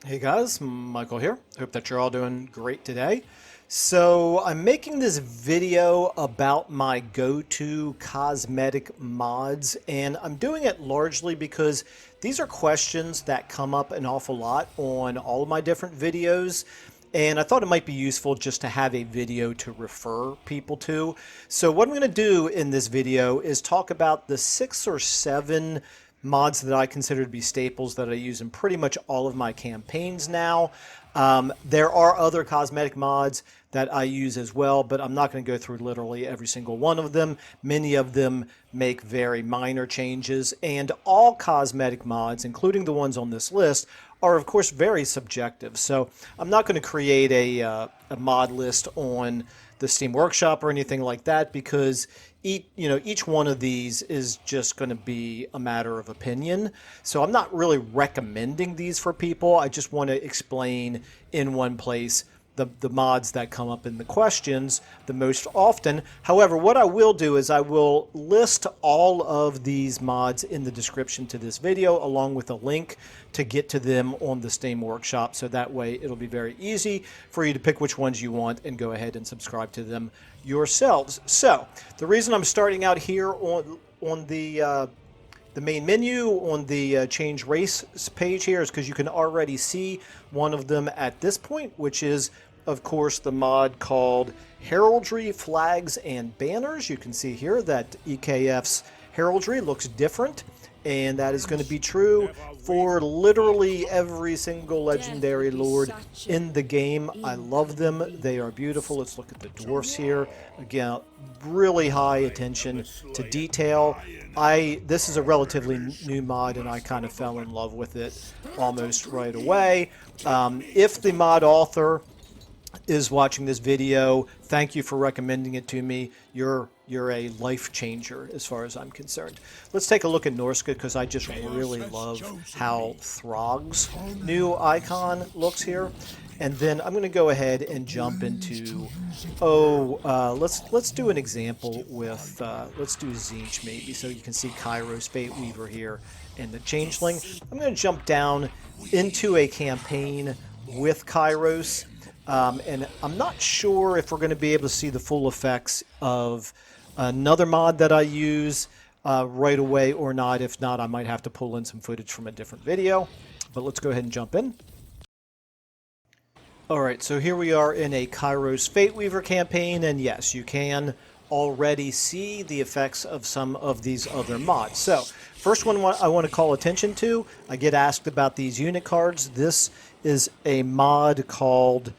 Hey guys, Michael here. Hope that you're all doing great today. So I'm making this video about my go-to cosmetic mods, and I'm doing it largely because these are questions that come up an awful lot on all of my different videos. And I thought it might be useful just to have a video to refer people to. So what I'm going to do in this video is talk about the 6 or 7 mods that I consider to be staples that I use in pretty much all of my campaigns now. There are other cosmetic mods that I use as well, but I'm not going to go through literally every single one of them. Many of them make very minor changes, and all cosmetic mods, including the ones on this list, are of course very subjective. So I'm not going to create a mod list on the Steam Workshop or anything like that, because each one of these is just going to be a matter of opinion. So I'm not really recommending these for people. I just want to explain in one place the mods that come up in the questions the most often. However, what I will do is I will list all of these mods in the description to this video, along with a link to get to them on the Steam Workshop, so that way it'll be very easy for you to pick which ones you want and go ahead and subscribe to them yourselves. So the reason I'm starting out here on the main menu on the change race page here is because you can already see one of them at this point, which is of course the mod called Heraldry, Flags, and Banners. You can see here that EKF's heraldry looks different, and that is going to be true for literally every single legendary lord in the game. I love them. They are beautiful. Let's look at the dwarfs here. Again, really high attention to detail. This is a relatively new mod, and I kind of fell in love with it almost right away. If the mod author is watching this video, thank you for recommending it to me. You're a life changer as far as I'm concerned. Let's take a look at Norska, because I just really love how Throg's new icon looks here. And then I'm going to go ahead and jump into, let's do an example with, let's do Tzeentch maybe, so you can see Kairos, Fate Weaver here, and the Changeling. I'm going to jump down into a campaign with Kairos. And I'm not sure if we're going to be able to see the full effects of another mod that I use right away or not. If not, I might have to pull in some footage from a different video. But let's go ahead and jump in. Alright, so here we are in a Kairos Fate Weaver campaign, and yes, you can already see the effects of some of these other mods. So, first one I want to call attention to, I get asked about these unit cards. This is a mod called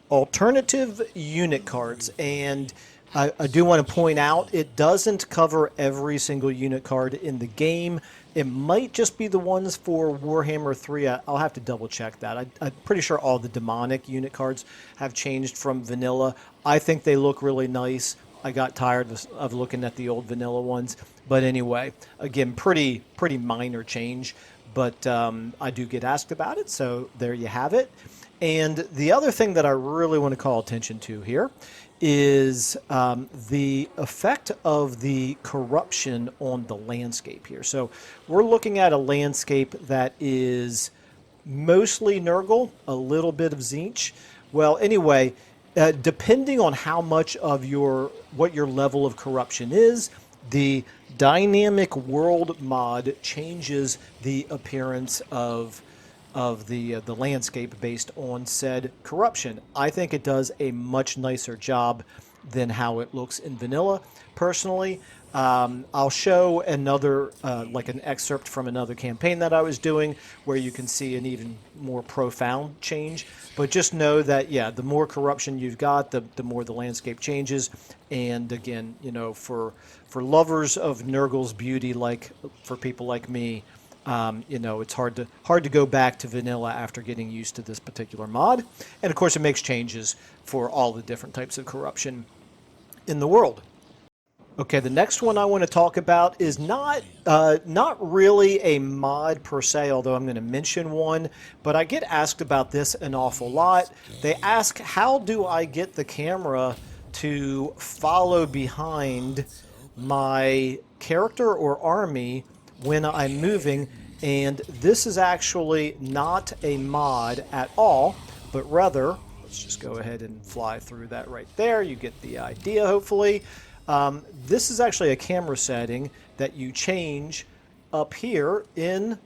Alternative Unit Cards, and I do want to point out it doesn't cover every single unit card in the game. It might just be the ones for Warhammer 3. I'll have to double check that. I'm pretty sure all the demonic unit cards have changed from vanilla. I think they look really nice. I got tired of looking at the old vanilla ones. But anyway, again, pretty minor change. But I do get asked about it, so there you have it. And the other thing that I really want to call attention to here is the effect of the corruption on the landscape here. So we're looking at a landscape that is mostly Nurgle, a little bit of Tzeentch. Well, anyway, depending on how much of what your level of corruption is, the Dynamic World mod changes the appearance of the landscape based on said corruption. I think it does a much nicer job than how it looks in vanilla, personally. I'll show another, like an excerpt from another campaign that I was doing, where you can see an even more profound change. But just know that, yeah, the more corruption you've got, the more the landscape changes. And again, for lovers of Nurgle's beauty, like for people like me, it's hard to go back to vanilla after getting used to this particular mod. And of course, it makes changes for all the different types of corruption in the world. Okay, the next one I want to talk about is not really a mod per se, although I'm going to mention one, but I get asked about this an awful lot. They ask, how do I get the camera to follow behind my character or army when I'm moving And this is actually not a mod at all, but rather, let's just go ahead and fly through that right there. You get the idea, hopefully. This is actually a camera setting that you change up here in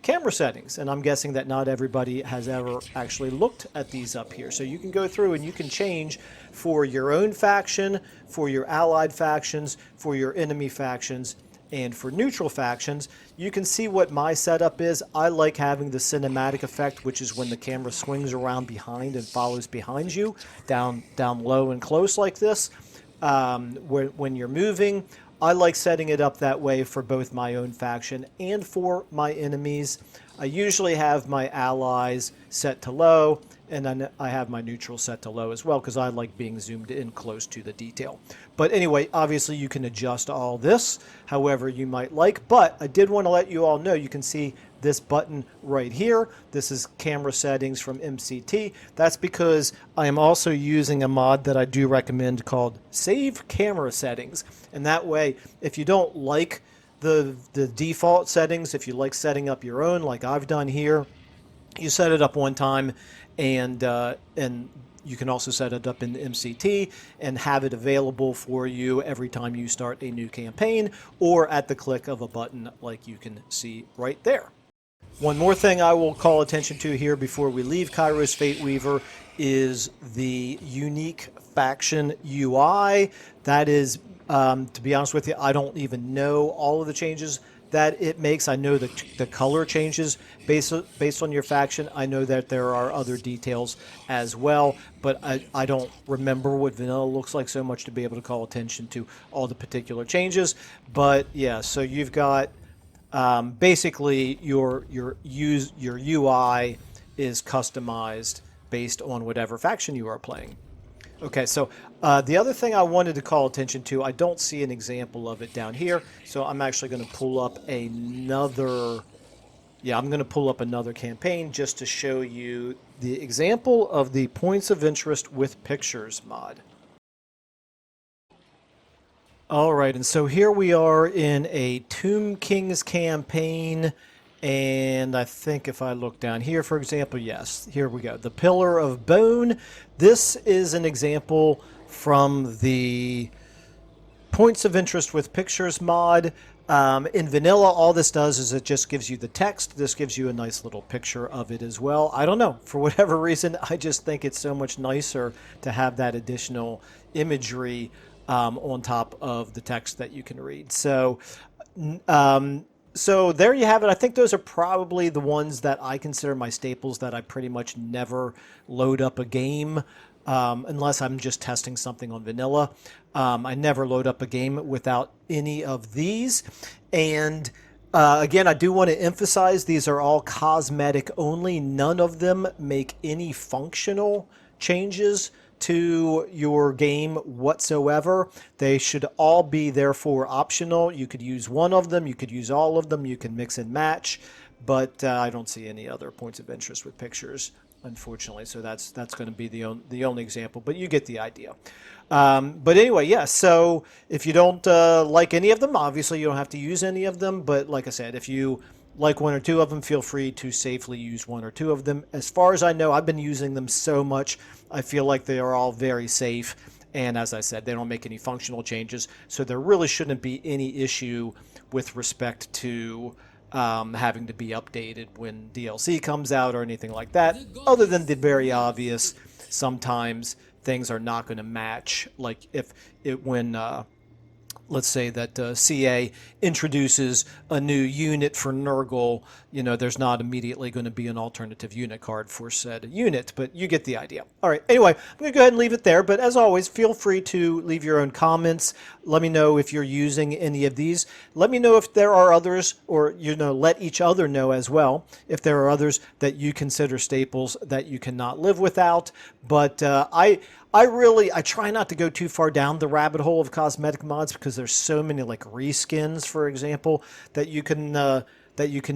camera settings, and I'm guessing that not everybody has ever actually looked at these up here. So you can go through and you can change for your own faction, for your allied factions, for your enemy factions, and for neutral factions. You can see what my setup is. I like having the cinematic effect, which is when the camera swings around behind and follows behind you, down low and close like this. When you're moving, I like setting it up that way for both my own faction and for my enemies. I usually have my allies set to low, and then I have my neutral set to low as well, because I like being zoomed in close to the detail. But anyway, obviously you can adjust all this however you might like, but I did want to let you all know, you can see this button right here. This is camera settings from MCT. That's because I am also using a mod that I do recommend called Save Camera Settings. And that way, if you don't like the default settings, if you like setting up your own like I've done here, you set it up one time, and you can also set it up in MCT and have it available for you every time you start a new campaign, or at the click of a button like you can see right there. One more thing I will call attention to here before we leave Kairos Fateweaver is the unique faction UI. That is, to be honest with you, I don't even know all of the changes that it makes. I know that the color changes based on your faction. I know that there are other details as well, but I don't remember what vanilla looks like so much to be able to call attention to all the particular changes. But yeah, so you've got basically your UI is customized based on whatever faction you are playing. Okay, so the other thing I wanted to call attention to, I don't see an example of it down here, so I'm actually going to pull up another, I'm going to pull up another campaign just to show you the example of the Points of Interest with Pictures mod. All right, and so here we are in a Tomb Kings campaign, and I think if I look down here, for example, yes, here we go. The Pillar of Bone. This is an example from the Points of Interest with Pictures mod. In vanilla, all this does is it just gives you the text. This gives you a nice little picture of it as well. I don't know, for whatever reason, I just think it's so much nicer to have that additional imagery on top of the text that you can read. So, so there you have it. I think those are probably the ones that I consider my staples that I pretty much never load up a game unless I'm just testing something on vanilla. I never load up a game without any of these. And again, I do want to emphasize these are all cosmetic only. None of them make any functional changes to your game whatsoever. They should all be therefore optional. You could use one of them, you could use all of them, you can mix and match, but I don't see any other Points of Interest with Pictures, unfortunately. So that's going to be the only example, but you get the idea. But anyway, yeah, so if you don't like any of them, obviously you don't have to use any of them, but like I said, if you like one or two of them, feel free to safely use one or two of them. As far as I know, I've been using them so much, I feel like they are all very safe. And as I said, they don't make any functional changes, so there really shouldn't be any issue with respect to having to be updated when DLC comes out or anything like that, other than the very obvious, sometimes things are not going to match. Like when let's say that CA introduces a new unit for Nurgle, you know, there's not immediately going to be an alternative unit card for said unit, but you get the idea. All right, anyway, I'm going to go ahead and leave it there, but as always, feel free to leave your own comments. Let me know if you're using any of these. Let me know if there are others, or, you know, let each other know as well if there are others that you consider staples that you cannot live without. But I try not to go too far down the rabbit hole of cosmetic mods because there's so many, like reskins, for example, that you can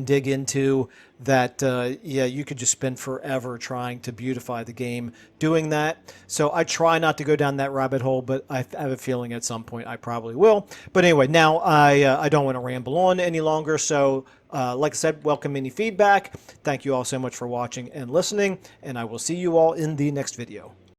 dig into that, yeah, you could just spend forever trying to beautify the game doing that. So I try not to go down that rabbit hole, but I have a feeling at some point I probably will. But anyway, now I don't want to ramble on any longer, so Like I said, welcome any feedback. Thank you all so much for watching and listening, and I will see you all in the next video.